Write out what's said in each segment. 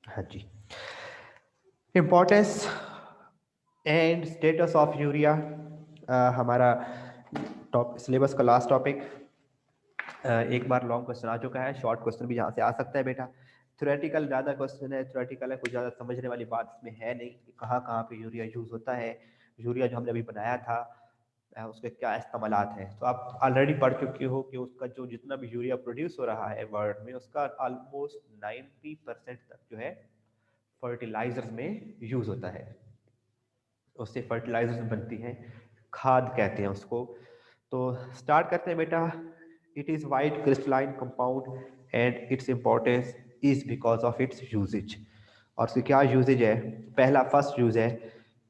हाँ जी। Importance and status of urea, हमारा टॉप सिलेबस का लास्ट टॉपिक। एक बार लॉन्ग क्वेश्चन आ चुका है, शॉर्ट क्वेश्चन भी यहाँ से आ सकता है बेटा। थ्योरेटिकल ज़्यादा क्वेश्चन है, थ्योरेटिकल है, कुछ ज़्यादा समझने वाली बात इसमें है नहीं कि कहाँ कहाँ पे यूरिया यूज़ होता है। यूरिया जो हमने अभी बनाया था उसके क्या इस्तेमालात हैं, तो आप ऑलरेडी पढ़ चुके हो कि उसका जो जितना भी यूरिया प्रोड्यूस हो रहा है वर्ल्ड में, उसका ऑलमोस्ट 90% तक जो है फर्टिलाइजर्स में यूज़ होता है। उससे फर्टिलाइजर्स बनती हैं, खाद कहते हैं उसको। तो स्टार्ट करते हैं बेटा। It is white crystalline compound and its importance is because of its usages. और इसकी क्या यूजेज है? पहला फर्स्ट यूज है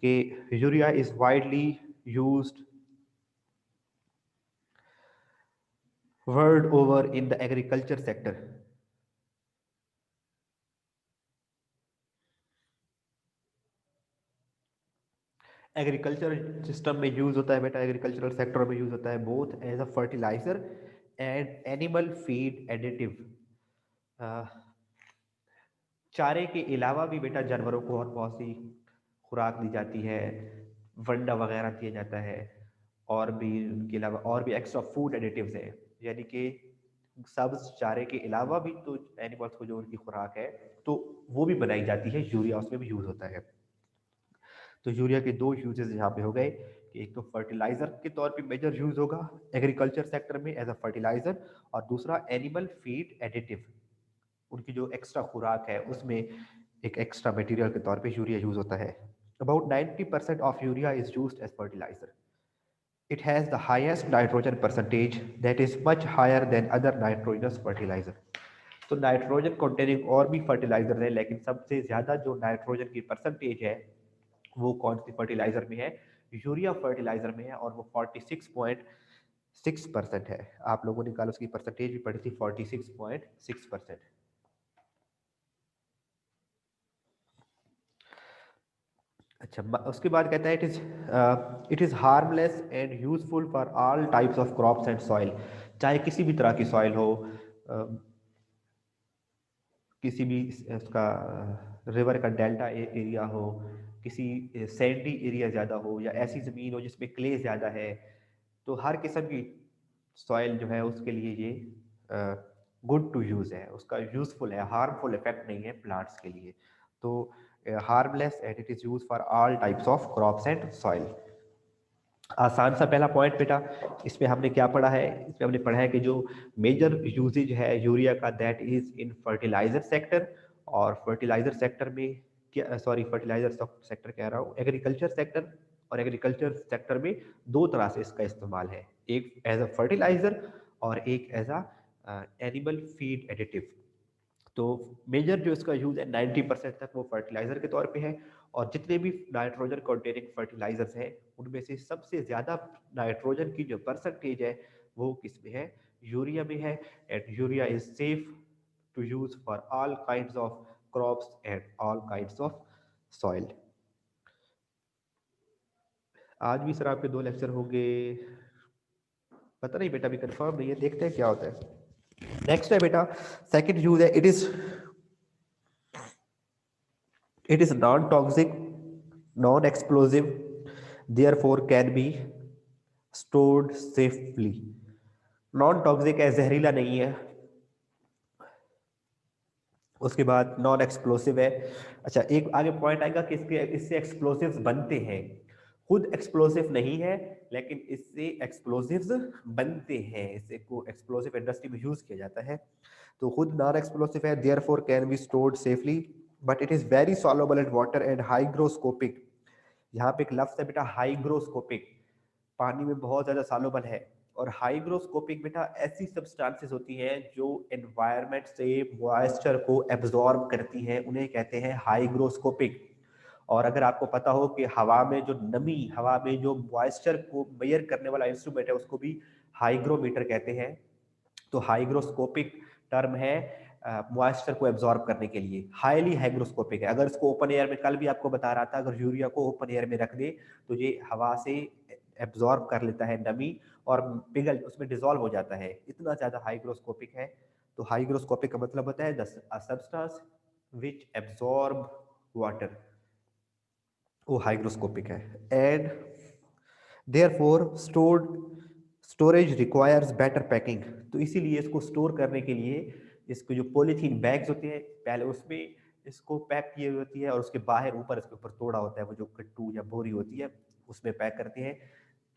कि urea is widely used world over in the agriculture sector. Agriculture system में यूज होता है बेटा, एग्रीकल्चरल सेक्टर में यूज होता है both as a fertilizer and animal feed additive. चारे के अलावा भी बेटा जानवरों को और बहुत सी खुराक दी जाती है, वंडा वगैरह दिया जाता है, और भी उनके अलावा और भी एक्स्ट्रा फूड एडिटिव्स हैं। यानी कि सब्ज चारे के अलावा भी तो एनिमल्स को जो उनकी खुराक है तो वो भी बनाई जाती है, यूरिया उसमें भी यूज होता है। तो यूरिया के दो यूजेस यहाँ पे हो गए कि एक तो फर्टिलाइजर के तौर पे मेजर यूज होगा एग्रीकल्चर सेक्टर में एज अ फर्टिलाइजर, और दूसरा एनिमल फीड एडिटिव, उनकी जो एक्स्ट्रा खुराक है उसमें एक एक्स्ट्रा मटेरियल के तौर पे यूरिया यूज होता है। About 90% of urea is used as fertilizer. It has the highest nitrogen percentage that is much higher than other nitrogenous fertilizer. तो नाइट्रोजन कंटेनिंग और भी फर्टिलाइजर है, लेकिन सबसे ज्यादा जो नाइट्रोजन की परसेंटेज है वो कौन सी फर्टिलाइजर में है? यूरिया फर्टिलाइजर में है, और वो 46.6% है। आप लोगों ने कल उसकी परसेंटेज भी पढ़ी थी, 46.6%। अच्छा, उसके बाद कहता है it is harmless and useful for all types of crops and soil. चाहे किसी भी तरह की सॉइल हो, किसी भी उसका रिवर का डेल्टा एरिया हो, किसी सैंडी एरिया ज़्यादा हो, या ऐसी ज़मीन हो जिसमें क्ले ज़्यादा है, तो हर किस्म की सॉइल जो है उसके लिए ये गुड टू यूज़ है, उसका यूज़फुल है, हार्मफुल इफेक्ट नहीं है प्लांट्स के लिए। तो harmless and it is use for all types of crops and soil. आसान सा पहला पॉइंट बेटा, इसमें हमने क्या पढ़ा है? इसमें हमने पढ़ा है कि जो मेजर यूजेज है यूरिया का that is in fertilizer sector. और फर्टिलाइजर सेक्टर में क्या, सॉरी फर्टिलाइजर सेक्टर कह रहा हूँ, एग्रीकल्चर सेक्टर। और एग्रीकल्चर सेक्टर में दो तरह से इसका इस्तेमाल है, एक एज अ फर्टिलाइजर और एक as a animal feed additive. तो मेजर जो इसका यूज है 90% तक वो फर्टिलाइजर के तौर पे है। और जितने भी नाइट्रोजन कंटेनिंग फर्टिलाइजर्स हैं उनमें से सबसे ज्यादा नाइट्रोजन की जो परसेंटेज है वो किस में है? यूरिया में है। And urea is safe to use for all kinds of crops and all kinds of soil. आज भी सर आपके दो लेक्चर होंगे, पता नहीं बेटा, अभी कंफर्म नहीं है, देखते हैं क्या होता है। नेक्स्ट है बेटा, सेकंड यूज है It is non-toxic, non-explosive, therefore can be stored safely. Non toxic है, जहरीला नहीं है। उसके बाद नॉन एक्सप्लोसिव है। अच्छा, एक आगे पॉइंट आएगा कि इसके इससे एक्सप्लोसिव्स बनते हैं। खुद एक्सप्लोसिव नहीं है, लेकिन इससे एक्सप्लोसिव्स बनते हैं, इससे को एक्सप्लोसिव इंडस्ट्री में यूज किया जाता है। तो खुद नॉन एक्सप्लोसिव है, therefore can be stored safely, but it is very soluble in water and hygroscopic. यहाँ पे एक लफ्ज है बेटा हाइग्रोस्कोपिक, पानी में बहुत ज्यादा सॉल्युबल है। और हाइग्रोस्कोपिक बेटा ऐसी सब्सटेंसेस होती हैं जो एनवायरनमेंट से मॉइस्चर को एब्जॉर्ब करती हैं, उन्हें कहते हैं हाइग्रोस्कोपिक। और अगर आपको पता हो कि हवा में जो नमी, हवा में जो मॉइस्चर को मेजर करने वाला इंस्ट्रूमेंट है उसको भी हाइग्रोमीटर कहते हैं। तो हाइग्रोस्कोपिक टर्म है मॉइस्चर को एब्जॉर्ब करने के लिए, हाईली हाइग्रोस्कोपिक है। अगर इसको ओपन एयर में, कल भी आपको बता रहा था, अगर यूरिया को ओपन एयर में रख दे तो ये हवा से एब्जॉर्ब कर लेता है नमी और पिघल उसमें डिजोल्व हो जाता है, इतना ज्यादा हाइग्रोस्कोपिक है। तो हाइग्रोस्कोपिक का मतलब होता है the substance which absorb water, वो हाइग्रोस्कोपिक है। And therefore storage requires better packing, तो इसीलिए इसको स्टोर करने के लिए इसको जो पॉलीथीन बैग्स होते हैं पहले उसमें इसको पैक किए हुई होती है और उसके बाहर ऊपर इसके ऊपर तोड़ा होता है, वो जो कट्टू या बोरी होती है उसमें पैक करते हैं।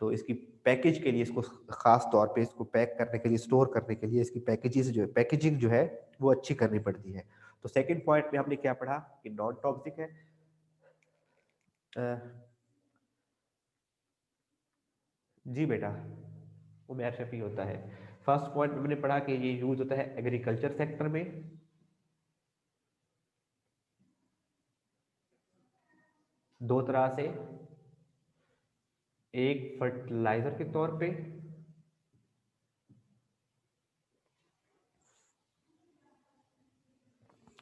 तो इसकी पैकेज के लिए इसको खास तौर पे इसको पैक करने के लिए, स्टोर करने के लिए इसकी पैकेजिंग जो है वो अच्छी करनी पड़ती है। तो सेकंड पॉइंट में हमने क्या पढ़ा कि नॉन टॉक्सिक है। जी बेटा, वो मैशअप ही होता है। फर्स्ट पॉइंट में मैंने पढ़ा कि ये यूज होता है एग्रीकल्चर सेक्टर में, दो तरह से, एक फर्टिलाइजर के तौर पे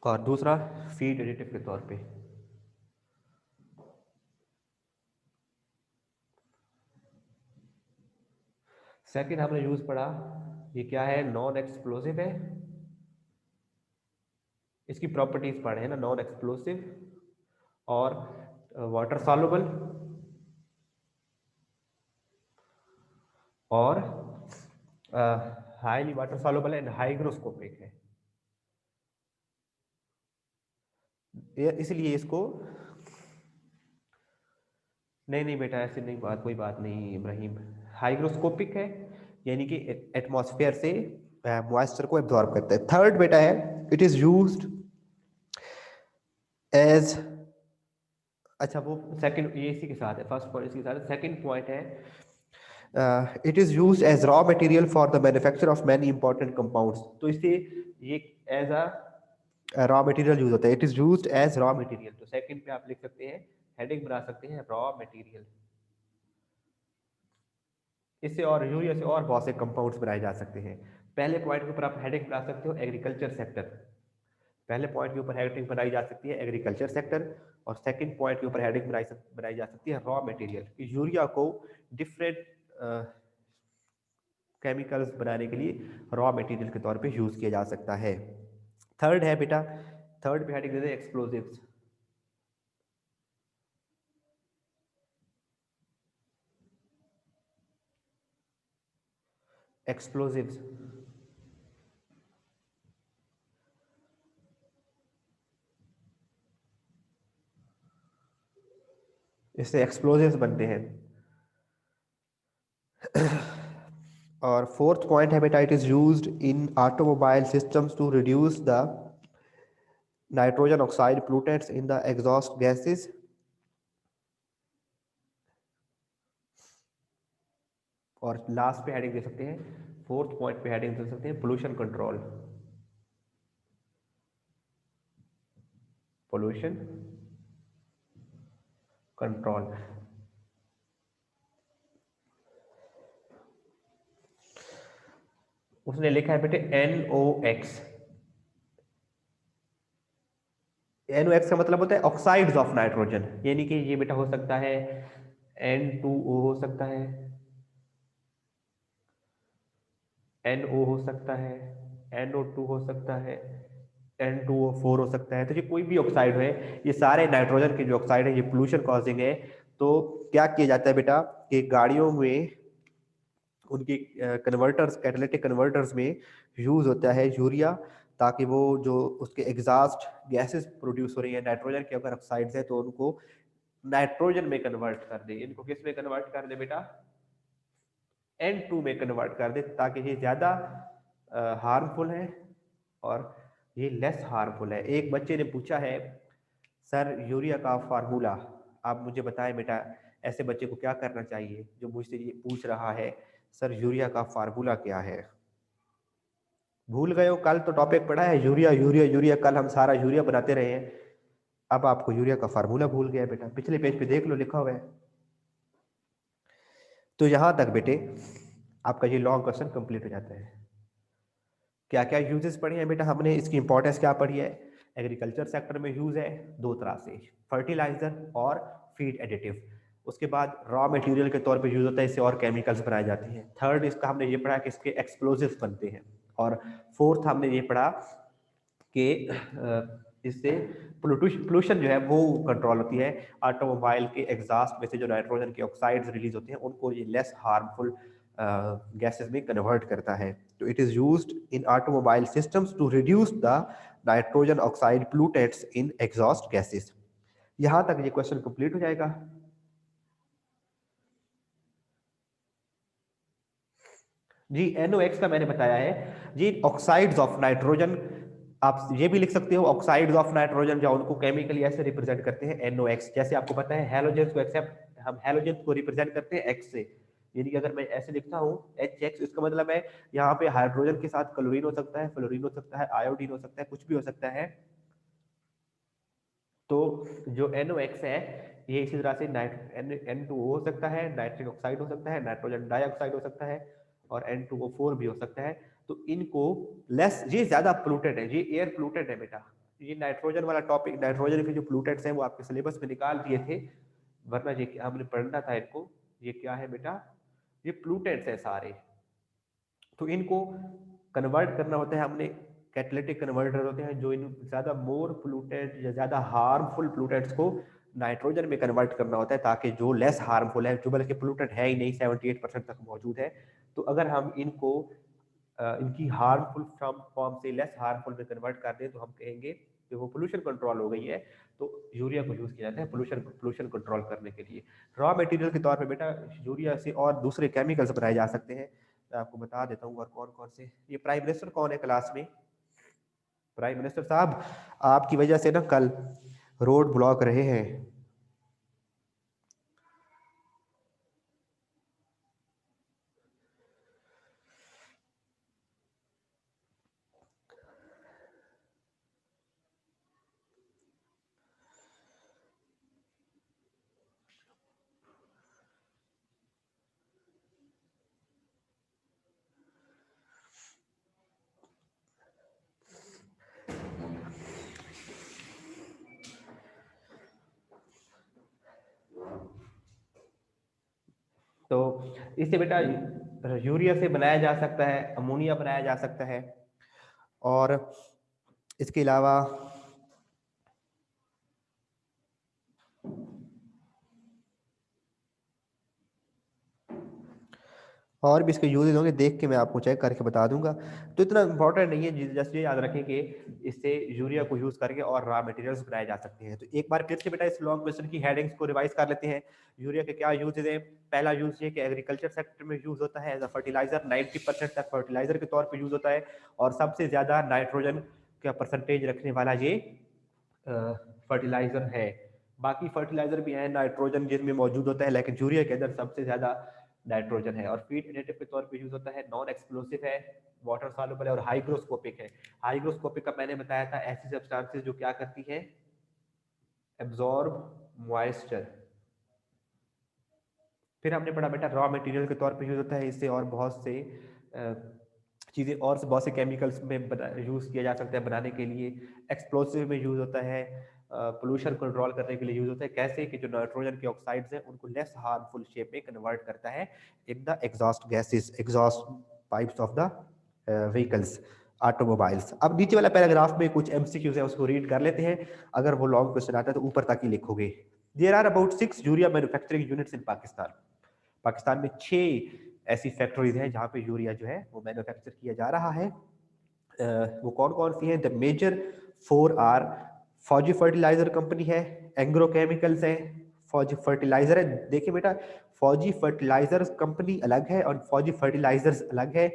और दूसरा फीड एडिटिव के तौर पे। सेकंड हमने यूज पढ़ा, ये क्या है, नॉन एक्सप्लोसिव है। इसकी प्रॉपर्टीज पढ़े हैं ना, नॉन एक्सप्लोसिव और वाटर सॉल्युबल और highly water soluble and hygroscopic है। इसलिए इसको नहीं बेटा, ऐसे नहीं, बात कोई बात नहीं इब्राहिम, हाइग्रोस्कोपिक है यानी कि एटमॉस्फेयर से मॉइस्चर को एब्जॉर्ब करता है। थर्ड बेटा है, इट इज यूज्ड एज, अच्छा वो सेकंड, ये इसी के साथ है, फर्स्ट पॉइंट इसके साथ है। सेकंड पॉइंट है it is used as raw material for the manufacture of many important compounds, तो इससे ये as a raw material use होता है, it is used as raw material. तो सेकंड पे आप लिख सकते हैं, हेडिंग बना सकते हैं रॉ मटेरियल। इससे और यूरिया से और बहुत से कंपाउंड्स बनाए जा सकते हैं। पहले पॉइंट के ऊपर आप हेडिंग बना सकते हो एग्रीकल्चर सेक्टर, पहले पॉइंट के ऊपर हेडिंग बनाई जा सकती है एग्रीकल्चर सेक्टर, और सेकंड पॉइंट के ऊपर हेडिंग बनाई जा सकती है रॉ मटेरियल। यूरिया को डिफरेंट केमिकल्स बनाने के लिए रॉ मटेरियल के तौर पे यूज किया जा सकता है। थर्ड है बेटा, थर्ड पे हेडिंग दे दें एक्सप्लोजिव्स। एक्सप्लोजिव्स इससे एक्सप्लोजिव्स बनते हैं। और फोर्थ पॉइंट है बेटा, it is used in automobile systems to reduce the nitrogen oxide pollutants in the exhaust gases. और लास्ट पे हेडिंग दे सकते हैं, फोर्थ पॉइंट पे हेडिंग दे सकते हैं पोल्यूशन कंट्रोल। पोल्यूशन कंट्रोल, उसने लिखा है बेटे NOx। NOx का मतलब होता है ऑक्साइड्स ऑफ नाइट्रोजन, यानी कि ये बेटा हो सकता है N2O हो सकता है, NO हो सकता है, NO2 हो सकता है, N2O4 हो सकता है। तो ये कोई भी ऑक्साइड है, ये सारे नाइट्रोजन के जो ऑक्साइड है ये पोल्यूशन कॉजिंग है। तो क्या किया जाता है बेटा कि गाड़ियों में उनकी कन्वर्टर्स, कैटालिटिक कन्वर्टर्स में यूज होता है यूरिया, ताकि वो जो उसके एग्जॉस्ट गैसेस प्रोड्यूस हो रही है नाइट्रोजन के अगर ऑक्साइड्स है तो उनको नाइट्रोजन में कन्वर्ट कर दे। इनको किस में कन्वर्ट कर दे बेटा, N2 में कन्वर्ट कर दे, ताकि ये ज़्यादा हार्मफुल है और ये लेस हार्मफुल है। एक बच्चे ने पूछा है सर यूरिया का फार्मूला आप मुझे बताएं बेटा, ऐसे बच्चे को क्या करना चाहिए जो मुझसे ये पूछ रहा है सर यूरिया का फार्मूला क्या है। भूल गए हो, कल तो टॉपिक पढ़ा है यूरिया यूरिया यूरिया, कल हम सारा यूरिया बनाते रहे हैं, अब आपको यूरिया का फार्मूला भूल गया बेटा, पिछले पेज पे देख लो लिखा हुआ है। तो यहां तक बेटे आपका ये लॉन्ग क्वेश्चन कंप्लीट हो जाता है। क्या क्या यूजेस पढ़े हैं बेटा हमने, इसकी इंपॉर्टेंस क्या पढ़ी है। एग्रीकल्चर सेक्टर में यूज है दो तरह से, फर्टिलाइजर और फीड एडिटिव। उसके बाद रॉ मटेरियल के तौर पे यूज होता है, इससे और केमिकल्स बनाए जाते हैं। थर्ड इसका हमने ये पढ़ा कि इसके एक्सप्लोजिव्स बनते हैं। और फोर्थ हमने ये पढ़ा कि इससे पोल्यूशन जो है वो कंट्रोल होती है। ऑटोमोबाइल के एग्जॉस्ट में से जो नाइट्रोजन के ऑक्साइड्स रिलीज होते हैं उनको ये लेस हार्मफुल गैसेस में कन्वर्ट करता है। तो it is used in automobile systems to reduce the nitrogen oxide pollutants in exhaust gases. यहां तक ये क्वेश्चन कंप्लीट हो जाएगा। जी NOx का मैंने बताया है जी, ऑक्साइड्स ऑफ नाइट्रोजन। आप ये भी लिख सकते हो ऑक्साइड्स ऑफ नाइट्रोजन, जो उनको केमिकली ऐसे रिप्रेजेंट करते हैं NOx। जैसे आपको पता है हैलोजेंस को एक्सेप्ट हम हैलोजेंस को रिप्रेजेंट करते हैं X से, यानी कि अगर मैं ऐसे लिखता हूँ HX, इसका मतलब है यहाँ पे हाइड्रोजन के साथ क्लोरीन हो सकता है, फ्लोरीन हो सकता है, आयोडीन हो सकता है, कुछ भी हो सकता है। तो जो NOx है ये इसी तरह से N2O हो सकता है, नाइट्रिक ऑक्साइड हो सकता है, नाइट्रोजन डाइऑक्साइड हो सकता है और N2O4 भी हो सकता है। तो इनको लेस, ये ज्यादा पोल्यूटेड है, ये एयर पोल्यूटेड है बेटा। ये नाइट्रोजन वाला टॉपिक, नाइट्रोजन के जो पोल्यूटेंट्स हैं वो आपके सिलेबस में निकाल दिए थे, वरना ये हमने पढ़ना था इनको। ये क्या है बेटा, ये पोल्यूटेंट्स है सारे। तो इनको कन्वर्ट करना होता है हमने, कैटालिटिक कन्वर्टर होते हैं जो इन ज्यादा मोर पोल्यूटेंट या ज्यादा हार्मफुल पोल्यूटेंट्स को नाइट्रोजन में कन्वर्ट करना होता है, ताकि जो लेस हार्मफुल है, जो बल्कि पोल्यूटेंट है ही नहीं, 78% तक मौजूद है, तो अगर हम इनको इनकी हार्मफुल फॉर्म से लेस हार्मफुल में कन्वर्ट कर दें तो हम कहेंगे कि वो पोल्यूशन कंट्रोल हो गई है। तो यूरिया को यूज किया जाता है पोल्यूशन कंट्रोल करने के लिए। रॉ मटेरियल के तौर पे बेटा यूरिया से और दूसरे केमिकल्स बनाए जा सकते हैं, मैं आपको बता देता हूँ और कौन कौन से। ये प्राइम मिनिस्टर कौन है क्लास में? प्राइम मिनिस्टर साहब, आपकी वजह से ना कल रोड ब्लॉक रहे हैं। तो इससे बेटा यूरिया से बनाया जा सकता है, अमोनिया बनाया जा सकता है, और इसके अलावा और भी इसके यूजेज होंगे, देख के मैं आपको चेक करके बता दूंगा। तो इतना इंपॉर्टेंट नहीं है, जस्ट ये याद रखें कि इससे यूरिया को यूज करके और रॉ मटेरियल्स बनाए जा सकते हैं। तो एक बार फिर से बेटा इस लॉन्ग क्वेश्चन की हेडिंग्स को रिवाइज कर लेते हैं। यूरिया के क्या यूजेज हैं? पहला यूज ये कि एग्रीकल्चर सेक्टर में यूज होता है एज अ फर्टिलाइजर, 90% तक फर्टिलाइजर के तौर पर यूज होता है, और सबसे ज्यादा नाइट्रोजन का परसेंटेज रखने वाला ये फर्टिलाइजर है। बाकी फर्टिलाइजर भी है नाइट्रोजन जिसमें मौजूद होता है, लेकिन यूरिया के अंदर सबसे ज्यादा नाइट्रोजन है। और फीड एडिटिव के तौर पे यूज होता है, नॉन एक्सप्लोसिव है, वाटर सॉल्युबल है और हाइग्रोस्कोपिक है। हाइग्रोस्कोपिक का मैंने बताया था, ऐसी सब्सटेंसेस जो क्या करती है, एब्जॉर्ब मॉइस्चर। फिर हमने पढ़ा बेटा रॉ मटेरियल के तौर पे यूज होता है, इससे और बहुत से चीज़ें और बहुत से केमिकल्स में यूज किया जा सकता है बनाने के लिए। एक्सप्लोसिव में यूज होता है, पोल्यूशन कंट्रोल करने के लिए यूज होता है। कैसे कि जो नाइट्रोजन के ऑक्साइड्स हैं उनको लेस हार्मफुल शेप में कन्वर्ट करता है इन the exhaust gases, exhaust pipes of the vehicles, automobiles. अब नीचे वाला पैराग्राफ में कुछ एमसीक्यूज है, उसको रीड कर लेते हैं। अगर वो लॉन्ग क्वेश्चन आता है तो ऊपर तक ही लिखोगे। There are about 6 urea manufacturing units in Pakistan. Pakistan में 6 ऐसी फैक्ट्रीज हैं जहां पे यूरिया जो है वो मैन्युफैक्चर किया जा रहा है। वो कौन कौन सी हैं? द मेजर 4 आर, फौजी फर्टिलाइजर कंपनी है, एंग्रो केमिकल्स है, फौजी फर्टिलाइजर है। देखिए बेटा, फौजी फर्टिलाइजर कंपनी अलग है और फौजी फर्टिलाइजर्स अलग है।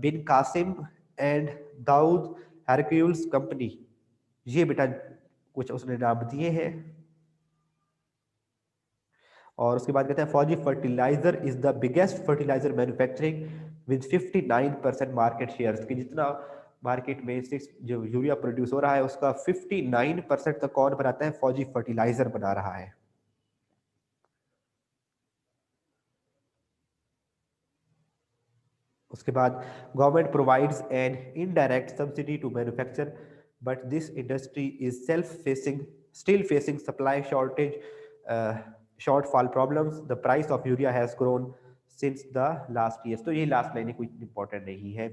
बिन कासिम एंड दाऊद हरक्यूल्स कंपनी, ये बेटा कुछ उसने नाम दिए हैं। और उसके बाद कहते हैं Fauji fertilizer is the biggest fertilizer manufacturing with 59% market share, कि जितना मार्केट में जो यूरिया प्रोड्यूस हो रहा है उसका 59% तक कौन बनाता है? फौजी फर्टिलाइजर बना रहा है। उसके बाद government provides an indirect subsidy to manufacture, but this industry is still facing supply shortage, shortfall problems. The price of urea has grown since the last year. तो ये लास्ट लाइन कोई इंपॉर्टेंट नहीं है।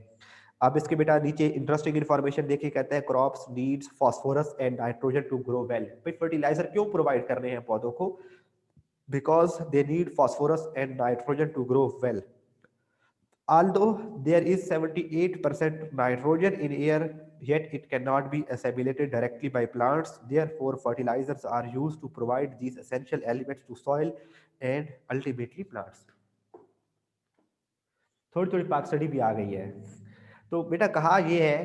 अब इसके बेटा नीचे इंटरेस्टिंग इन्फॉर्मेशन देखिए, कहता है crops needs phosphorus and nitrogen to grow well. भाई फर्टिलाइजर क्यों प्रोवाइड कर रहे हैं पौधों को? Because they need phosphorus and nitrogen to grow well. Although there is 78% nitrogen in air, yet it cannot be assimilated directly by plants. Therefore, fertilizers are used to provide these essential elements to soil and ultimately plants. थोड़ी थोड़ी पाक study भी आ गई है। तो बेटा कहा ये है,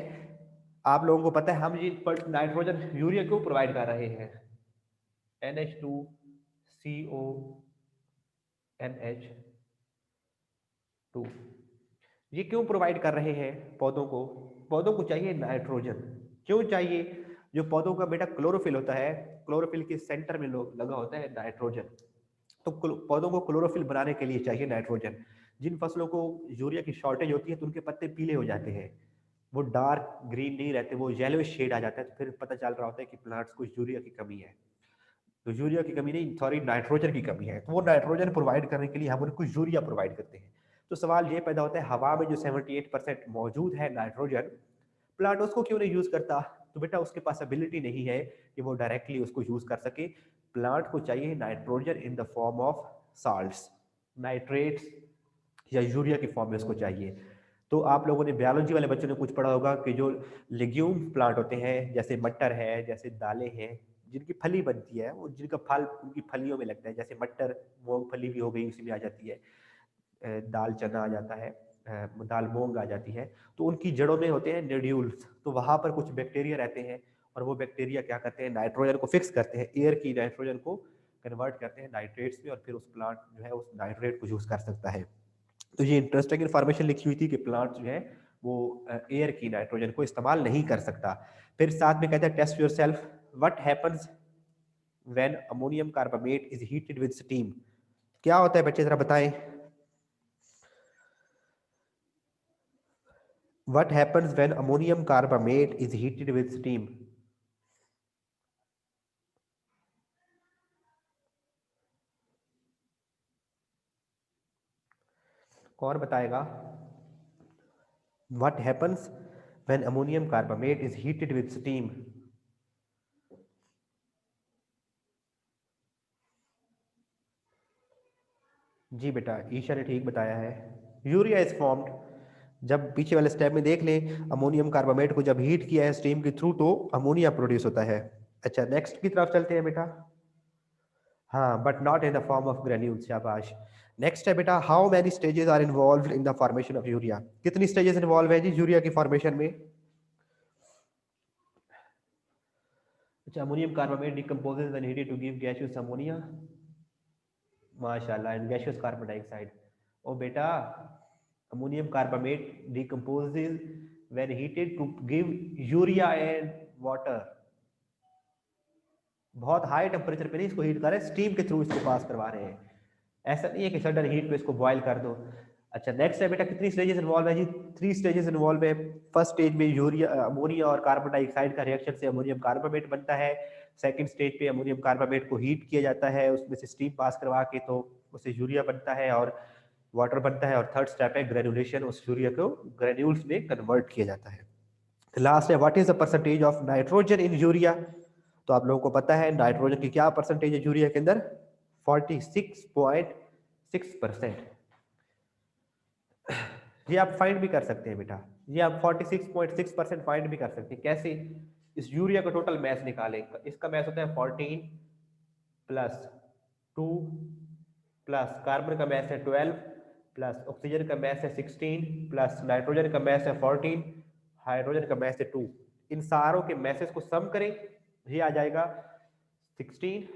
आप लोगों को पता है हम ये नाइट्रोजन यूरिया क्यों प्रोवाइड कर रहे हैं? NH2CO NH2 ये क्यों प्रोवाइड कर रहे हैं पौधों को? पौधों को चाहिए नाइट्रोजन। क्यों चाहिए? जो पौधों का बेटा क्लोरोफिल होता है, क्लोरोफिल के सेंटर में लगा होता है नाइट्रोजन। तो पौधों को क्लोरोफिल बनाने के लिए चाहिए नाइट्रोजन। जिन फसलों को यूरिया की शॉर्टेज होती है तो उनके पत्ते पीले हो जाते हैं, वो डार्क ग्रीन नहीं रहते, वो येलो शेड आ जाता है। तो फिर पता चल रहा होता है कि प्लांट्स को यूरिया की कमी है। तो यूरिया की कमी नहीं, सॉरी, नाइट्रोजन की कमी है। तो वो नाइट्रोजन प्रोवाइड करने के लिए हम उनको यूरिया प्रोवाइड करते हैं। तो सवाल ये पैदा होता है, हवा में जो 78% मौजूद है नाइट्रोजन, प्लांट उसको क्यों नहीं यूज करता? तो बेटा उसके पास एबिलिटी नहीं है कि वो डायरेक्टली उसको यूज कर सके। प्लांट को चाहिए nitrogen in the form of salts, nitrates या यूरिया की फॉर्म में उसको चाहिए। तो आप लोगों ने बायोलॉजी वाले बच्चों ने कुछ पढ़ा होगा कि जो लेग्यूम प्लांट होते हैं, जैसे मटर है, जैसे दालें हैं, जिनकी फली बनती है, वो जिनका फल उनकी फलियों में लगता है, जैसे मटर मूंगफली भी हो गई, उसी में आ जाती है, दाल चना आ जाता है, दाल मूंग आ जाती है। तो उनकी जड़ों में होते हैं नोड्यूल्स। तो वहां पर कुछ बैक्टीरिया रहते हैं, और वो बैक्टीरिया क्या करते हैं, नाइट्रोजन को फिक्स करते हैं, एयर की नाइट्रोजन को कन्वर्ट करते हैं नाइट्रेट्स में, और फिर उस प्लांट जो है उस नाइट्रेट को यूज कर सकता है। तो ये इंटरेस्टिंग इन्फॉर्मेशन लिखी हुई थी कि प्लांट जो है वो एयर की नाइट्रोजन को इस्तेमाल नहीं कर सकता। फिर साथ में कहता है test yourself, what happens when ammonium carbonate is heated with steam. क्या होता है बच्चे, जरा बताएं। What happens when ammonium carbamate is heated with steam? कौन बताएगा? What happens when ammonium carbamate is heated with steam? जी बेटा, ईशा ने ठीक बताया है। यूरिया इज फॉर्म्ड, जब पीछे वाले स्टेप में देख लें, अमोनियम कार्बोनेट को जब हीट किया है स्टीम के थ्रू तो अमोनिया प्रोड्यूस होता है। अच्छा, नेक्स्ट की तरफ चलते हैं बेटा। हाँ, but not in the form of granules. शाबाश। नेक्स्ट है बेटा, how many stages are involve in the formation of urea. कितनी स्टेजेस इन्वॉल्व है जी यूरिया की फॉर्मेशन में? अच्छा, ammonium carbonate decomposes when heated to give gaseous ammonia. माशाल्लाह, एंड गैसियस कार्बन डाइऑक्साइड। ओ बेटा, ammonium carbonate decomposes when heated to give urea and water. बहुत हाई टेम्परेचर पे नहीं इसको हीट कर रहे, स्टीम के थ्रू इसको पास करवा रहे हैं। ऐसा नहीं है कि सडन हीट पे इसको बॉयल कर दो। अच्छा, नेक्स्ट है बेटा, कितनी स्टेजेस इन्वॉल्व है जी? 3 स्टेजेस इन्वॉल्व है। फर्स्ट स्टेज में यूरिया अमोनिया और कार्बन डाइऑक्साइड का रिएक्शन से अमोनियम कार्बोनेट बनता है। सेकंड स्टेज पे अमोनियम कार्बोनेट को हीट किया जाता है, उसमें से स्टीम पास करवा के, तो उससे यूरिया बनता है और वाटर बनता है। और थर्ड स्टेप है ग्रेनुलेशन, उस यूरिया को ग्रेन्यूल्स में कन्वर्ट किया जाता है। लास्ट है, what is the percentage of nitrogen in urea. तो आप लोगों को पता है नाइट्रोजन की क्या परसेंटेज है यूरिया के अंदर? 46.6%। ये आप फाइंड भी कर सकते हैं बेटा, ये आप 46.6% फाइंड भी कर सकते हैं। कैसे? इस यूरिया का टोटल मैस निकालें। इसका मैस होता है 14 प्लस 2 प्लस कार्बन का मैस है 12 प्लस ऑक्सीजन का मैस है 16 प्लस नाइट्रोजन का मैस है 14, हाइड्रोजन का मैस है 2। इन सारों के मैसेज को सम करें, ये आ जाएगा 16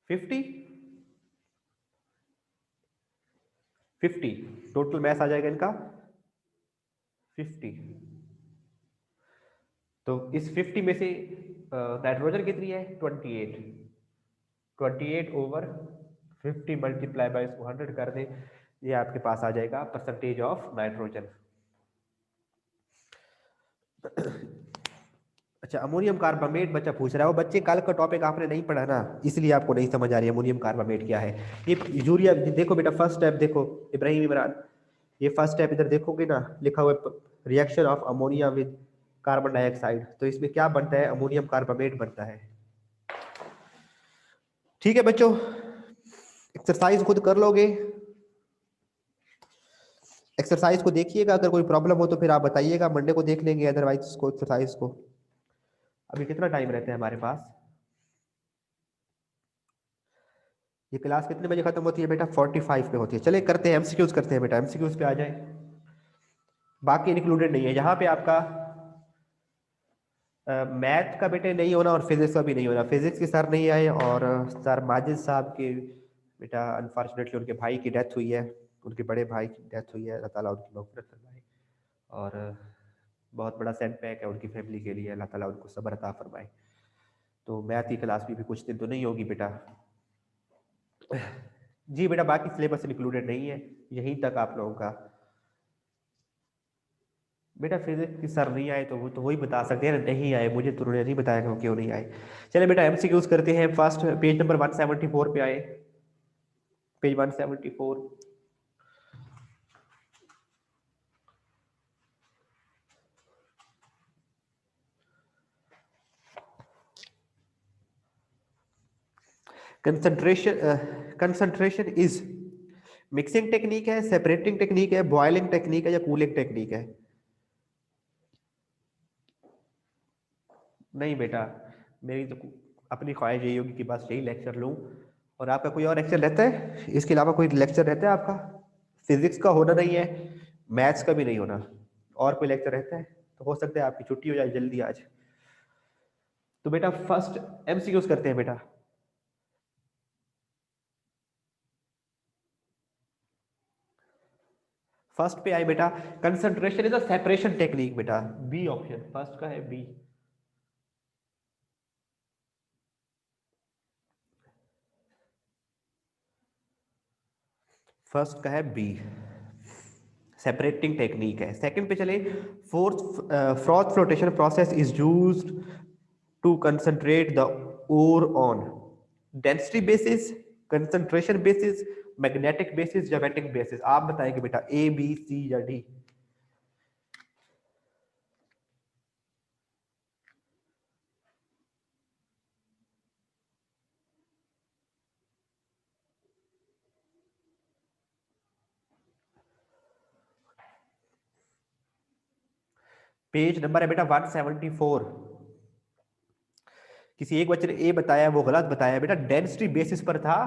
50 50। टोटल मैस आ जाएगा इनका 50। तो इस 50 में से नाइट्रोजन कितनी है? 28। 28 ओवर 50 मल्टीप्लाई बाय इसको 100 कर दें, ये आपके पास आ जाएगा परसेंटेज ऑफ नाइट्रोजन। अच्छा, अमोनियम कार्बामेट बच्चा पूछ रहा है। वो बच्चे कल का टॉपिक आपने नहीं पढ़ा ना, इसलिए आपको नहीं समझ आ रही है अमोनियम कार्बामेट क्या है। ये यूरिया देखो बेटा, फर्स्ट स्टेप देखो इब्राहिम इमरान, ये फर्स्ट स्टेप इधर देखोगे ना, लिखा हुआ है reaction of ammonia with carbon dioxide, तो इसमें क्या बनता है, अमोनियम कार्बामेट बनता है। ठीक है बच्चों, एक्सरसाइज खुद कर लोगे, एक्सरसाइज को देखिएगा, अगर कोई प्रॉब्लम हो तो फिर आप बताइएगा, मंडे को देख लेंगे अदरवाइज इसको, एक्सरसाइज को। अभी कितना टाइम रहता है हमारे पास? ये क्लास कितने बजे खत्म होती है बेटा? 45 पे होती है। चले करते हैं एमसीक्यूज, करते हैं बेटा, एमसीक्यूज पे आ जाए। बाकी इंक्लूडेड नहीं है यहाँ पे आपका। मैथ का बेटे नहीं होना और फिजिक्स का भी नहीं होना। फिजिक्स के सर नहीं आए, और सर माजिद साहब के बेटा अनफॉर्चुनेटली उनके भाई की डेथ हुई है, उनके बड़े भाई की डेथ हुई है, अल्लाह ताला उनकी मग़फ़िरत फरमाए। और बहुत बड़ा सेटबैक है उनकी फैमिली के लिए, अल्लाह ताला उनको सब्र अता फरमाए। तो मैथ की क्लास भी कुछ दिन तो नहीं होगी बेटा। जी बेटा, बाकी सिलेबस इंक्लूडेड नहीं है, यहीं तक आप लोगों का। बेटा फिजिक्स की सर नहीं आए तो वो तो वही बता सकते हैं ना, नहीं आए, मुझे तो उन्होंने नहीं बताया कि वो क्यों नहीं आए। चलिए बेटा एमसीक्यूज करते हैं। फर्स्ट पेज नंबर 174 पे आए, page 174। Concentration, concentration is mixing technique है, सेपरेटिंग टेक्निक है, बॉइलिंग टेक्निक है, या कूलिंग टेक्निक है? नहीं बेटा, मेरी तो अपनी ख्वाहिश यही होगी कि बस यही लेक्चर लूँ। और आपका कोई और लेक्चर रहता है इसके अलावा? कोई लेक्चर रहता है आपका? फिजिक्स का होना नहीं है, मैथ्स का भी नहीं होना, और कोई लेक्चर रहता है? तो हो सकता है आपकी छुट्टी हो जाए जल्दी आज। तो बेटा फर्स्ट एमसीक्यूज करते हैं बेटा। फर्स्ट पे आए बेटा, concentration is a separation technique बेटा, बी ऑप्शन फर्स्ट का है, बी। फर्स्ट का है बी, सेपरेटिंग टेक्निक है। सेकंड पे चले, fourth froth flotation process is used to concentrate the ore on density basis, concentration basis, magnetic basis, या wetting basis? आप बताएंगे बेटा, ए बी सी या डी? पेज नंबर है बेटा 174। किसी एक बच्चे ने ए बताया, वो गलत बताया बेटा, डेंसिटी बेसिस पर था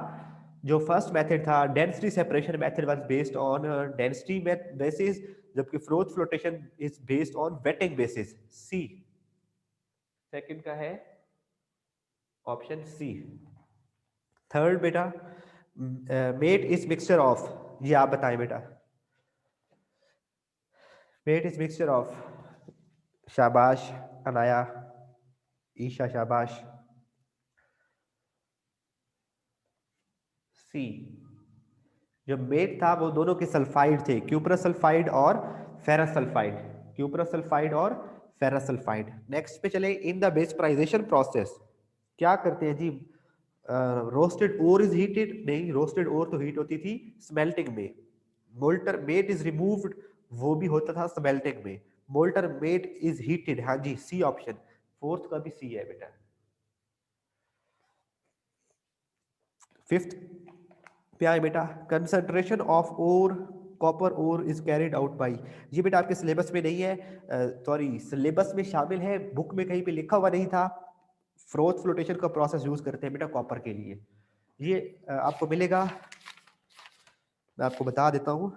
जो फर्स्ट मेथड था। Density separation method was based on density basis, जबकि froth flotation is based on wetting basis. C second का है ऑप्शन सी। थर्ड बेटा, मेट इज मिक्सचर ऑफ, ये आप बताएं बेटा। मेट इज मिक्सचर ऑफ, शाबाश अनाया, ईशा शाबाश। सी, जो मेट था वो दोनों के सल्फाइड थे, क्यूप्रस सल्फाइड और फेरस सल्फाइड, क्यूप्रस सल्फाइड और फेरस सल्फाइड। नेक्स्ट पे चले, इन द वेस्पराइजेशन प्रोसेस क्या करते हैं जी? रोस्टेड ओर इज हीटेड, नहीं, रोस्टेड ओर तो हीट होती थी स्मेल्टिंग में। मोल्टर मेट इज रिमूव्ड, वो भी होता था स्मेल्टिंग में। मोल्टर मेट इज हीटेड, हाँ जी, सी ऑप्शन, फोर्थ का भी सी है बेटा। फिफ्थ पे आए बेटा, concentration of ore copper ore is carried out by, ये बेटा आपके सिलेबस में नहीं है, सॉरी सिलेबस में शामिल है, बुक में कहीं पे लिखा हुआ नहीं था। फ्रोथ फ्लोटेशन का प्रोसेस यूज करते हैं बेटा कॉपर के लिए, ये आपको मिलेगा, मैं आपको बता देता हूँ।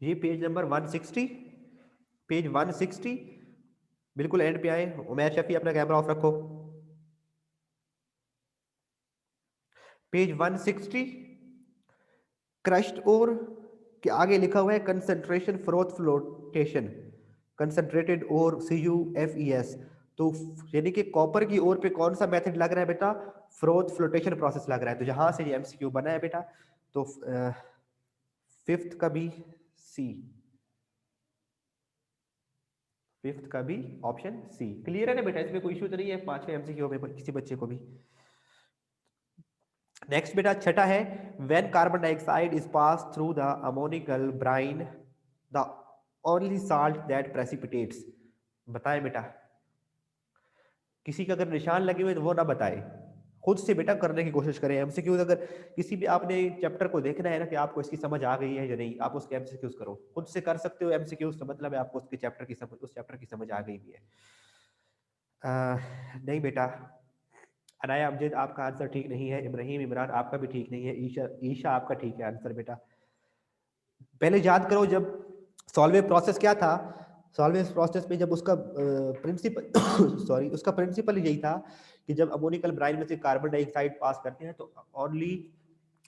ये पेज नंबर 160, पेज 160, बिल्कुल एंड पे आए। उमैर शफी अपना कैमरा ऑफ रखो। पेज 160, क्रश्ड ओर के आगे लिखा हुआ है concentration froth flotation, concentrated ore CuFeS। तो यानी कि कॉपर की ओर पे कौन सा मेथड लग रहा है बेटा, फ्रोथ फ्लोटेशन प्रोसेस लग रहा है। तो यहां से ये एमसीक्यू बना है बेटा। तो फिफ्थ का भी सी, फिफ्थ का भी ऑप्शन सी। क्लियर है ना बेटा, इसमें कोई इशू तो नहीं है पांचवें एमसीक्यू में किसी बच्चे को भी। नेक्स्ट बेटा छठा है, when carbon dioxide is pass through the ammoniacal brine the only salt that precipitates. बताएं बेटा, किसी का अगर निशान लगे हुए तो वो ना बताए, खुद से बेटा करने की कोशिश करें एमसीक्यू। अगर किसी भी आपने चैप्टर को देखना है ना कि आपको इसकी समझ आ गई है या नहीं, आप उसके एमसीक्यूज करो, खुद से कर सकते हो एमसीक्यूज, तो मतलब है आपको उसके चैप्टर की समझ, उस चैप्टर की समझ आ गई भी है। नहीं बेटा, अनाया अमजद आपका आंसर ठीक नहीं है, इब्राहिम इमरान आपका भी ठीक नहीं है, ईशा ईशा आपका ठीक है आंसर बेटा। पहले याद करो जब सॉल्वे प्रोसेस क्या था, सॉल्वे प्रोसेस में जब उसका प्रिंसिपल सॉरी उसका प्रिंसिपल यही था कि जब अमोनिकल ब्राइन में से कार्बन डाइऑक्साइड पास करते हैं तो only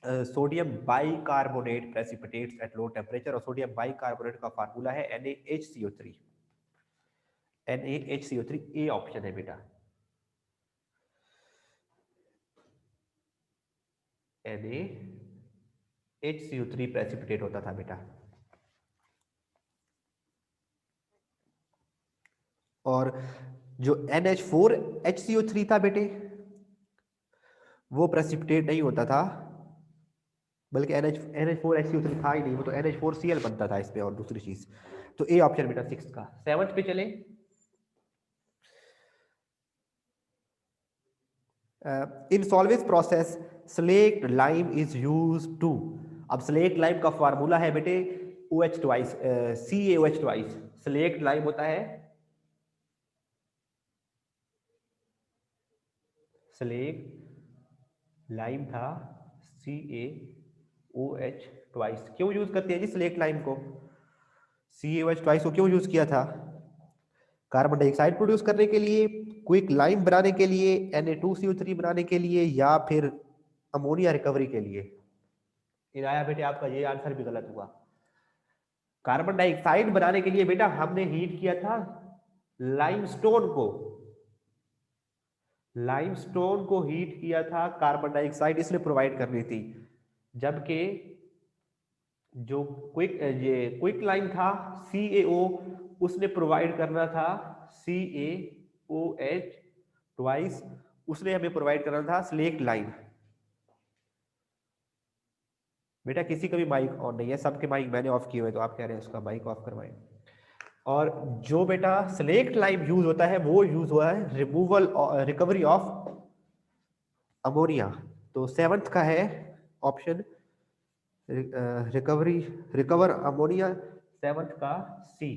sodium bicarbonate precipitates at low temperature, और सोडियम बाइकार्बोनेट का फार्मूला है NaHCO3। NaHCO3 ए ऑप्शन है बेटा, NaHCO3 प्रेसिपिटेट होता था बेटा। और जो NH4HCO3 था बेटे, वो प्रेसिपिटेट नहीं होता था, बल्कि NH4HCO3 था ही नहीं, वो तो NH4Cl बनता था इसमें और दूसरी चीज। तो ए ऑप्शन बेटा सिक्स का। सेवंथ पे चले, in Solvay process slaked lime is used to. अब स्लेक्ट लाइम का फार्मूला है बेटे OH twice, CaOH twice. Slaked lime होता है, स्लेक्ट लाइम था CaOH ट्वाइस। क्यों यूज करते हैं जी स्लेक्ट लाइम को, CaOH ट्वाइस को क्यों यूज किया था? कार्बन डाइऑक्साइड प्रोड्यूस करने के लिए, क्विक लाइम बनाने के लिए, Na2CO3 बनाने के लिए, या फिर अमोनिया रिकवरी के लिए? इनाया बेटे आपका ये आंसर भी गलत हुआ। कार्बन डाइऑक्साइड बनाने के लिए बेटा हमने हीट किया था लाइमस्टोन को, लाइमस्टोन को हीट किया था कार्बन डाइऑक्साइड इसलिए प्रोवाइड करनी थी, जबकि जो क्विक लाइम था CaO, उसने प्रोवाइड करना था CaOH ट्वाइस, उसने हमें प्रोवाइड करना था स्लेक्ट लाइम। बेटा किसी का भी माइक ऑन नहीं है, सबके माइक मैंने ऑफ किए हुए, तो आप कह रहे हैं उसका माइक ऑफ करवाएं। और जो बेटा स्लेक्ट लाइम यूज होता है वो यूज हुआ है रिमूवल रिकवरी ऑफ अमोनिया। तो सेवंथ का है option recovery, recover ammonia, seventh का सी।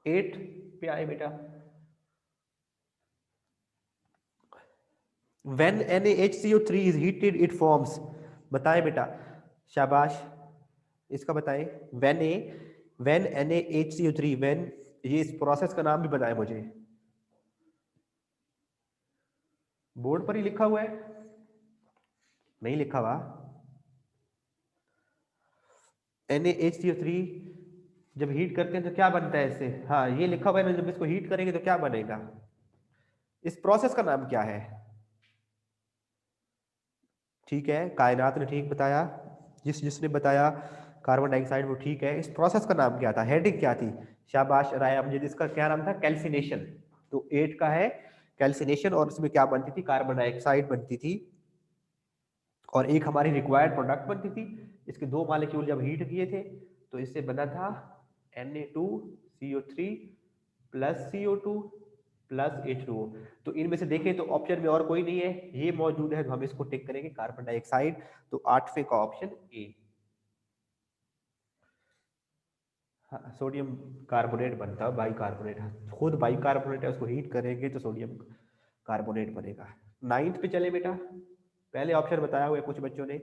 एट पे आए बेटा, when NaHCO3 is heated it forms. बताएं बेटा, शाबाश, इसका बताएं। व्हेन NaHCO3, व्हेन, ये इस प्रोसेस का नाम भी बताएं मुझे, बोर्ड पर ही लिखा हुआ है, नहीं लिखा हुआ। NaHCO3 जब हीट करते हैं तो क्या बनता है इससे, हाँ ये लिखा हुआ है ना, जब इसको हीट करेंगे तो क्या बनेगा, इस प्रोसेस का नाम क्या है? ठीक है, कायनात ने ठीक बताया, जिसने बताया कार्बन डाइऑक्साइड वो ठीक है। इस प्रोसेस का नाम क्या था, हेडिंग क्या थी? शाबाश राया मुझे, इसका क्या नाम था? कैल्सिनेशन। तो 8 का है कैल्सिनेशन, और इसमें क्या बनती थी? कार्बन डाइऑक्साइड बनती थी, और एक हमारी रिक्वायर्ड प्रोडक्ट बनती थी। इसके दो मॉलिक्यूल जब हीट किए थे तो इससे बना था Na2CO3 plus CO2 plus H2O। तो इनमें से देखें तो ऑप्शन में और कोई नहीं है, ये मौजूद है, तो हम इसको टिक करेंगे कार्बन डाइऑक्साइड। तो आठवें का ऑप्शन ए। हाँ, सोडियम कार्बोनेट बनता है, बाइकार्बोनेट, खुद बाइकार्बोनेट है, उसको हीट करेंगे तो सोडियम कार्बोनेट बनेगा। नाइन्थ पे चले बेटा, पहले ऑप्शन बताया हुआ है कुछ बच्चों ने।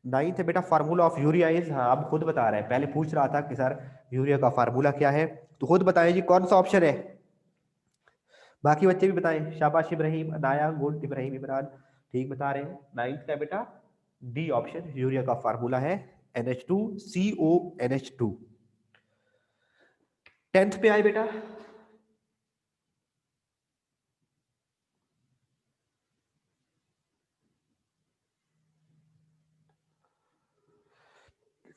नाइन्थ है बेटा, फार्मूला ऑफ यूरिया इज, हाँ अब खुद बता रहे हैं, पहले पूछ रहा था कि सर यूरिया का फार्मूला क्या है, तो खुद बताएं जी कौन सा ऑप्शन है। बाकी बच्चे भी बताएं, शाबाश इब्राहिम, अनाया, गुड, इब्राहिम इमरान ठीक बता रहे हैं। नाइन्थ का बेटा डी ऑप्शन, यूरिया का फार्मूला है NH2CONH2। टेंथ पे आए बेटा,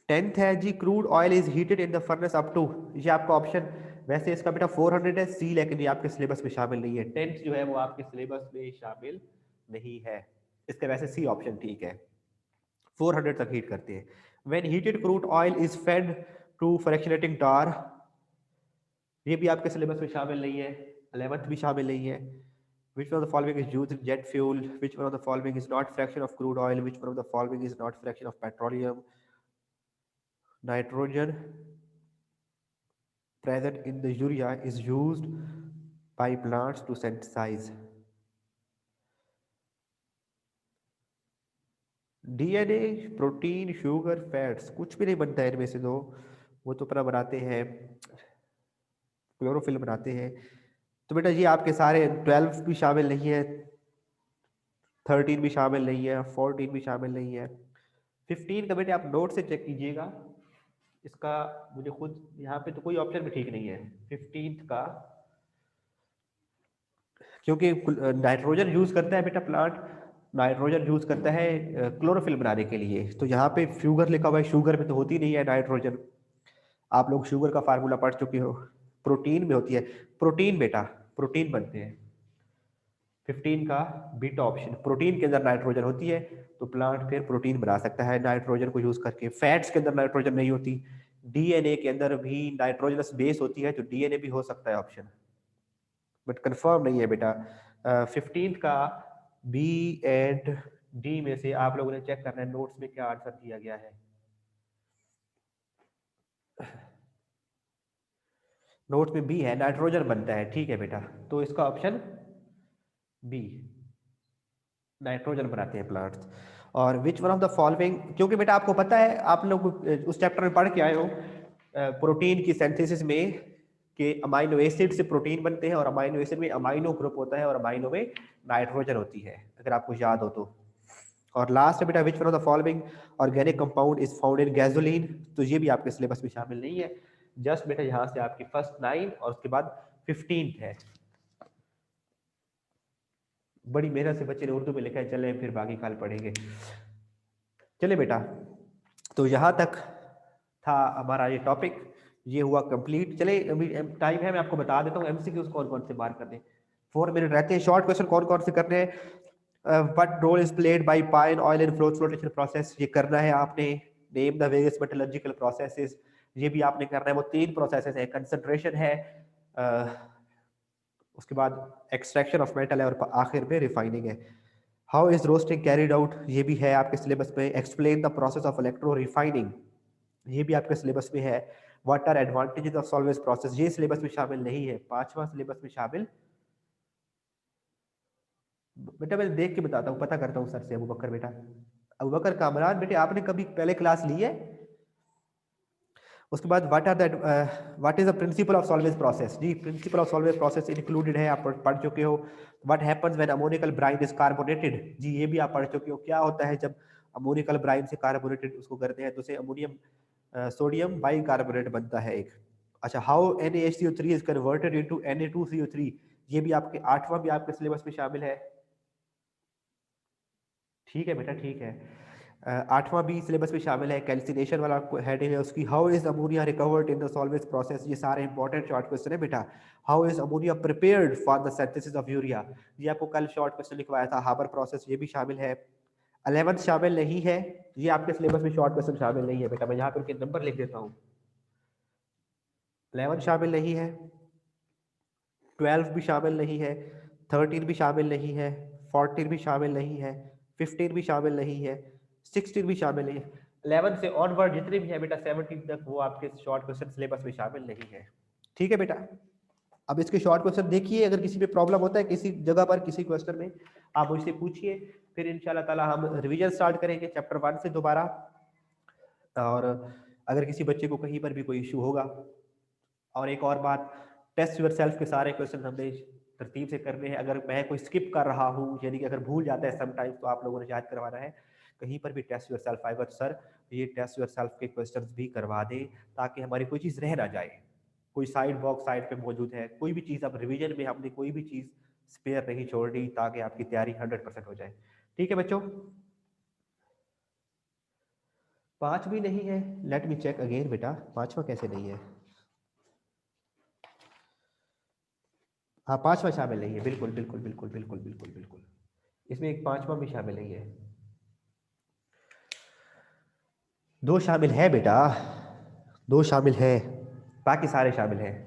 10th है जी, crude oil is heated in the furnace up to, ये आपका ऑप्शन, वैसे इसका बेटा 400 है सी, लेकिन ये आपके सिलेबस में शामिल नहीं है। 10th जो है वो आपके सिलेबस में शामिल नहीं है, इसका वैसे सी ऑप्शन ठीक है। 400 तक हीट करते हैं। When heated crude oil is fed to fractionating tower, ये भी आपके सिलेबस में शामिल नहीं है। 11th भी शामिल नहीं है। Which one of the following is used in jet fuel? Which one of the following is not fraction of crude oil? Which one of the following is not fraction of petroleum? Nitrogen present in the urea is used by plants to synthesize. DNA, protein, sugar, fats, कुछ भी नहीं बनता है इनमें से दो। वो तो अपना बनाते हैं, क्लोरोफिल बनाते हैं। तो बेटा ये आपके सारे 12 भी शामिल नहीं है, 13 भी शामिल नहीं है, 14 भी शामिल नहीं है। 15 का बेटे आप नोट से चेक कीजिएगा, इसका मुझे खुद यहाँ पे तो कोई ऑप्शन भी ठीक नहीं है 15 का, क्योंकि नाइट्रोजन यूज करता है बेटा प्लांट, नाइट्रोजन यूज करता है क्लोरोफिल बनाने के लिए। तो यहाँ पे शुगर लिखा हुआ है, शुगर में तो होती नहीं है नाइट्रोजन। आप लोग शुगर का फार्मूला पढ़ चुके हो, प्रोटीन में होती है। प्रोटीन बेटा, प्रोटीन बनते हैं। 15 का बीटा ऑप्शन, प्रोटीन के अंदर नाइट्रोजन होती है, तो प्लांट फिर प्रोटीन बना सकता है नाइट्रोजन को यूज करके। फैट्स के अंदर नाइट्रोजन नहीं होती। डीएनए के अंदर भी नाइट्रोजनस बेस होती है, तो डीएनए भी हो सकता है ऑप्शन, बट कंफर्म नहीं है बेटा। 15 का बी एंड डी में से आप लोगों ने चेक करना है नोट्स में क्या आंसर दिया गया है। नोट्स में बी है, नाइट्रोजन बनता है, ठीक है बेटा, तो इसका ऑप्शन बी, नाइट्रोजन बनाते हैं प्लांट्स। और which one of the following, क्योंकि बेटा आपको पता है, आप लोग उस चैप्टर में पढ़ के आए हो प्रोटीन की सिंथेसिस में कि अमाइनो एसिड से प्रोटीन बनते हैं, और अमाइनो एसिड में अमाइनो ग्रुप होता है और अमाइनो में नाइट्रोजन होती है, अगर आपको याद हो तो। और लास्ट है बेटा, which one of the following organic compound is found in gasoline, तो ये भी आपके सिलेबस में शामिल नहीं है। जस्ट बेटा यहाँ से आपकी फर्स्ट 9 और उसके बाद 15 है। बड़ी मेहनत से बच्चे ने उर्दू में लिखा है, चले फिर बाकी कल पढ़ेंगे। चले बेटा, तो यहाँ तक था हमारा ये टॉपिक, ये हुआ कंप्लीट। चले अभी टाइम है, मैं आपको बता देता हूँ एमसीक्यूज कौन कौन से मार्क करने, 4 मिनट रहते हैं। शॉर्ट क्वेश्चन कौन कौन से करने हैं, what role is played by pine oil in flotation process, ये करना है आपने। Name the various metallurgical processes, ये भी आपने करना है। वो 3 प्रोसेसेस है, कंसंट्रेशन है, उसके बाद एक्सट्रैक्शन ऑफ मेटल है, और आखिर में रिफाइनिंग है। How is roasting carried out, ये भी है आपके सिलेबस में। Explain the process of electro refining, ये भी आपके सिलेबस में है। What are advantages of salvage process, ये सिलेबस में शामिल नहीं है। 5वां सिलेबस में शामिल, बेटा मैं देख के बताता हूँ, पता करता हूँ सर से। अबू बकर बेटा, अबू बकर कामरान बेटे, आपने कभी पहले क्लास ली है? उसके बाद what is the principle of salvage process, जी principle of salvage process included है, आप पढ़ चुके हो। What happens when ammoniacal brine is carbonated, जी ये भी आप पढ़ चुके हो। क्या होता है जब अमोनिकल ब्राइन से कार्बोनेटेड उसको करते हैं, तो उसे अमोनियम सोडियम बाई कार्बोनेट बनता है एक। अच्छा, how NaHCO3 is converted into Na2CO3, ये भी आपके 8वां भी आपके सिलेबस में शामिल है। ठीक है बेटा, ठीक है। 8वां भी सिलेबस में शामिल है, कैल्सिनेशन वाला हेडिंग है उसकी। How is ammonia recovered in the salvage process, ये सारे इंपॉर्टेंट शॉर्ट क्वेश्चन है बेटा। How is ammonia prepared for the synthesis of urea, ये आपको कल शॉर्ट क्वेश्चन लिखवाया था। हाबर प्रोसेस, ये भी शामिल है। 11th शामिल नहीं है, ये आपके सिलेबस में शॉर्ट क्वेश्चन शामिल नहीं है बेटा। मैं यहाँ पे उनके नंबर लिख देता हूँ। 11th शामिल नहीं है, 12 भी शामिल नहीं है, 13 भी शामिल नहीं है, 14 भी शामिल नहीं है, 15 भी शामिल नहीं है, 16 भी शामिल नहीं है। 11 से ऑनवर्ड जितने भी है बेटा 17 तक, वो आपके शॉर्ट क्वेश्चन सिलेबस में शामिल नहीं है। ठीक है बेटा, अब इसके शॉर्ट क्वेश्चन देखिए, अगर किसी पे प्रॉब्लम होता है किसी जगह पर किसी क्वेश्चन में, आप मुझसे पूछिए। फिर इंशाल्लाह ताला हम रिवीजन स्टार्ट करेंगे चैप्टर 1 से दोबारा। और अगर किसी बच्चे को कहीं पर भी कोई इशू होगा, और एक और बात, टेस्ट योर सेल्फ के सारे क्वेश्चन हमने तरतीब से करने हैं। अगर मैं कोई स्किप कर रहा हूँ, यानी कि अगर भूल जाता है समटाइम्स, तो आप लोगों ने याद करवाना है। कहीं पर भी टेस्ट योर सेल्फ आएगा, सर ये टेस्ट योर सेल्फ के क्वेश्चंस भी करवा दें, ताकि हमारी कोई चीज़ रह ना जाए। कोई साइड बॉक्स साइड पे मौजूद है, कोई भी चीज़, अब रिवीजन में हमने कोई भी चीज़ स्पेयर नहीं छोड़ी, ताकि आपकी तैयारी 100% हो जाए। ठीक है बच्चों। 5 भी नहीं है, लेट मी चेक अगेन बेटा, 5वां कैसे नहीं है? हाँ 5वां शामिल नहीं है, बिल्कुल बिल्कुल बिल्कुल बिल्कुल बिल्कुल बिल्कुल, इसमें एक 5वां भी शामिल नहीं है। 2 शामिल है बेटा, 2 शामिल है, बाकी सारे शामिल हैं।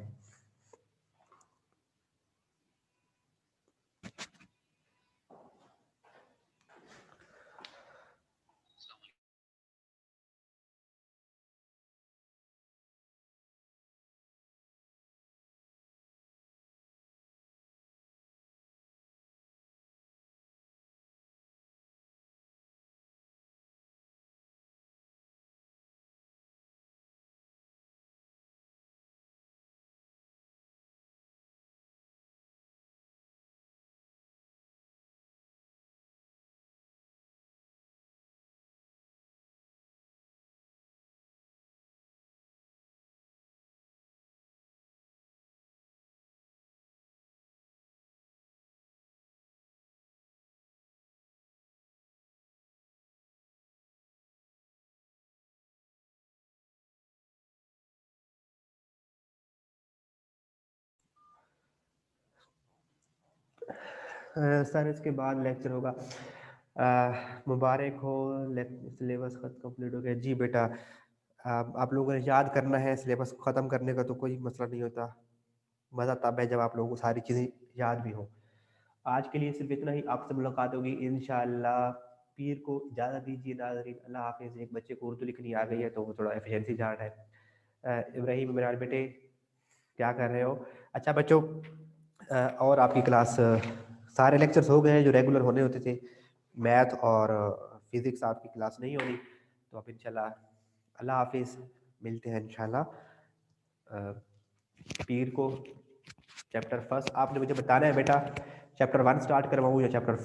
सर इसके बाद लेक्चर होगा। मुबारक हो, सिलेबस कंप्लीट हो गया। जी बेटा, आप लोगों ने याद करना है, सिलेबस ख़त्म करने का तो कोई मसला नहीं होता। मज़ा तब है जब आप लोगों को सारी चीज़ें याद भी हो। आज के लिए सिर्फ इतना ही, आपसे मुलाकात होगी इंशाल्लाह। पीर को इजाज़त दीजिए नाज़रीन, अल्लाह हाफिज़। एक बच्चे को उर्दू लिखनी आ गई है तो वो थोड़ा एफिशिएंसी चार्ट है। इब्राहिम इमरान बेटे क्या कर रहे हो? अच्छा बच्चों, और आपकी क्लास सारे लेक्चर्स हो गए हैं जो रेगुलर होने होते थे। मैथ और फिज़िक्स आपकी क्लास नहीं होनी, तो आप इंशाल्लाह अल्लाह हाफिज़, मिलते हैं इंशाल्लाह। पीर को चैप्टर फर्स्ट आपने मुझे बताना है बेटा, चैप्टर 1 स्टार्ट करवाऊँ या चैप्टर